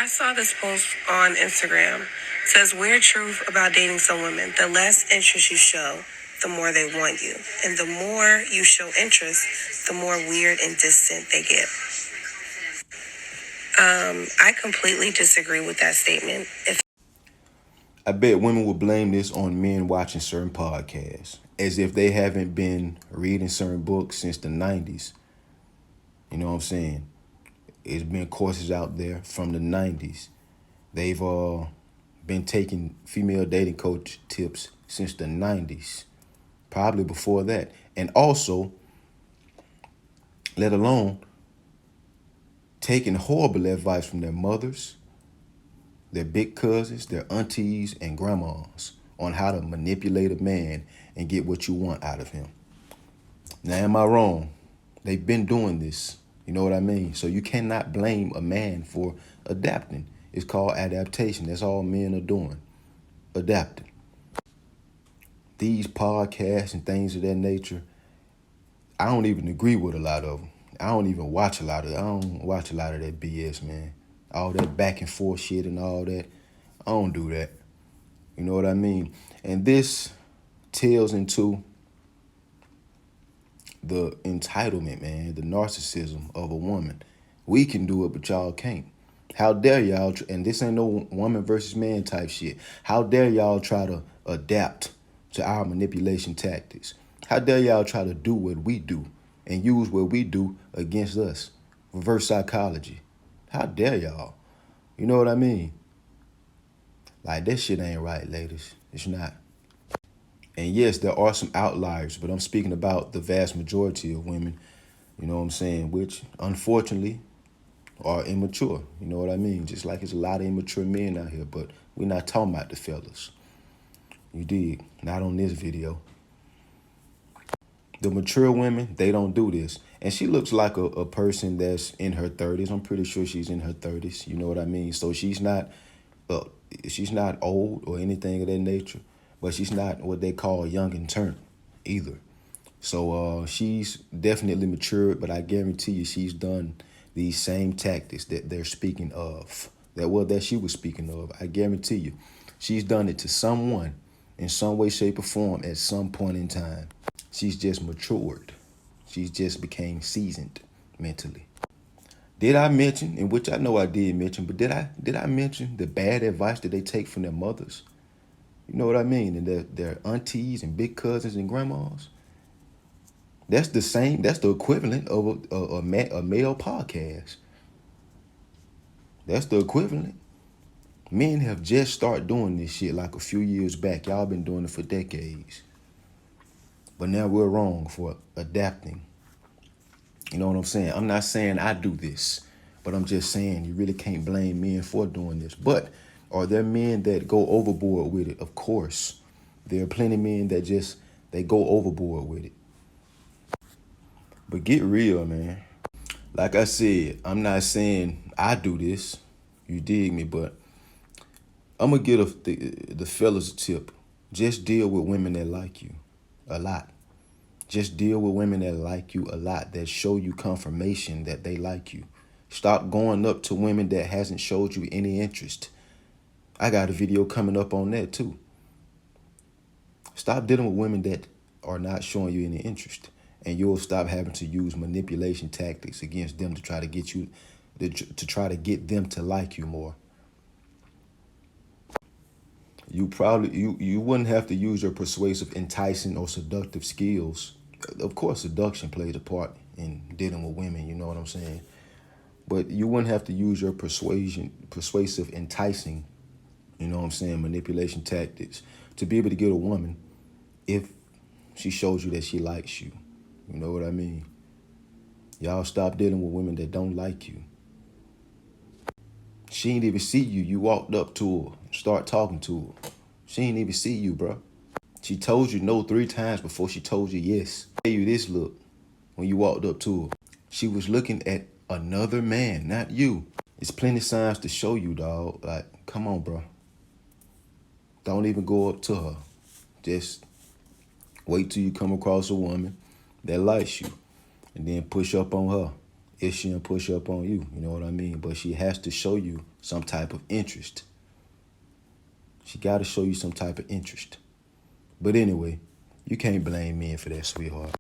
I saw this post on Instagram. It says, weird truth about dating some women. The less interest you show, the more they want you. And the more you show interest, the more weird and distant they get. I completely disagree with that statement. I bet women will blame this on men watching certain podcasts, as if they haven't been reading certain books since the 90s. You know what I'm saying? It's been courses out there from the 90s. They've been taking female dating coach tips since the 90s, probably before that. And also, let alone taking horrible advice from their mothers, their big cousins, their aunties, and grandmas on how to manipulate a man and get what you want out of him. Now, am I wrong? They've been doing this. You know what I mean? So you cannot blame a man for adapting. It's called adaptation. That's all men are doing, adapting. These podcasts and things of that nature, I don't even agree with a lot of them. I don't even watch a lot of it. I don't watch a lot of that BS, man. All that back and forth shit and all that. I don't do that. You know what I mean? And this tails into the entitlement, man, the narcissism of a woman. We can do it, but y'all can't. How dare y'all, and this ain't no woman versus man type shit. How dare y'all try to adapt to our manipulation tactics? How dare y'all try to do what we do and use what we do against us? Reverse psychology. How dare y'all? You know what I mean? Like, this shit ain't right, ladies. It's not. And yes, there are some outliers, but I'm speaking about the vast majority of women, you know what I'm saying, which unfortunately are immature. You know what I mean? Just like there's a lot of immature men out here, but we're not talking about the fellas. You dig? Not on this video. The mature women, they don't do this. And she looks like a person that's in her 30s. I'm pretty sure she's in her 30s. You know what I mean? So she's not old or anything of that nature, but she's not what they call young and turnt either. So she's definitely matured, but I guarantee you she's done these same tactics that they're speaking of, that she was speaking of. I guarantee you she's done it to someone in some way, shape, or form at some point in time. She's just matured. She's just became seasoned mentally. Did I mention, in which I know I did mention, but did I mention the bad advice that they take from their mothers? You know what I mean? And their aunties and big cousins and grandmas. That's the equivalent of a male podcast. That's the equivalent. Men have just started doing this shit like a few years back. Y'all been doing it for decades. But now we're wrong for adapting. You know what I'm saying? I'm not saying I do this, but I'm just saying you really can't blame men for doing this. But are there men that go overboard with it? Of course. There are plenty of men that they go overboard with it. But get real, man. Like I said, I'm not saying I do this. You dig me? But I'm going to give the fellas a tip. Just deal with women that like you a lot. Just deal with women that like you a lot, that show you confirmation that they like you. Stop going up to women that hasn't showed you any interest. I got a video coming up on that too. Stop dealing with women that are not showing you any interest, and you'll stop having to use manipulation tactics against them to try to get you, to try to get them to like you more. You wouldn't have to use your persuasive, enticing, or seductive skills. Of course, seduction plays a part in dealing with women, you know what I'm saying? But you wouldn't have to use your persuasive, enticing, you know what I'm saying, manipulation tactics to be able to get a woman if she shows you that she likes you. You know what I mean? Y'all stop dealing with women that don't like you. She ain't even see you. You walked up to her, start talking to her. She ain't even see you, bro. She told you no 3 times before she told you yes. Gave you this look when you walked up to her. She was looking at another man, not you. It's plenty of signs to show you, dog. Like, come on, bro. Don't even go up to her. Just wait till you come across a woman that likes you and then push up on her if she don't push up on you. You know what I mean? But she has to show you some type of interest. She got to show you some type of interest. But anyway, you can't blame men for that, sweetheart.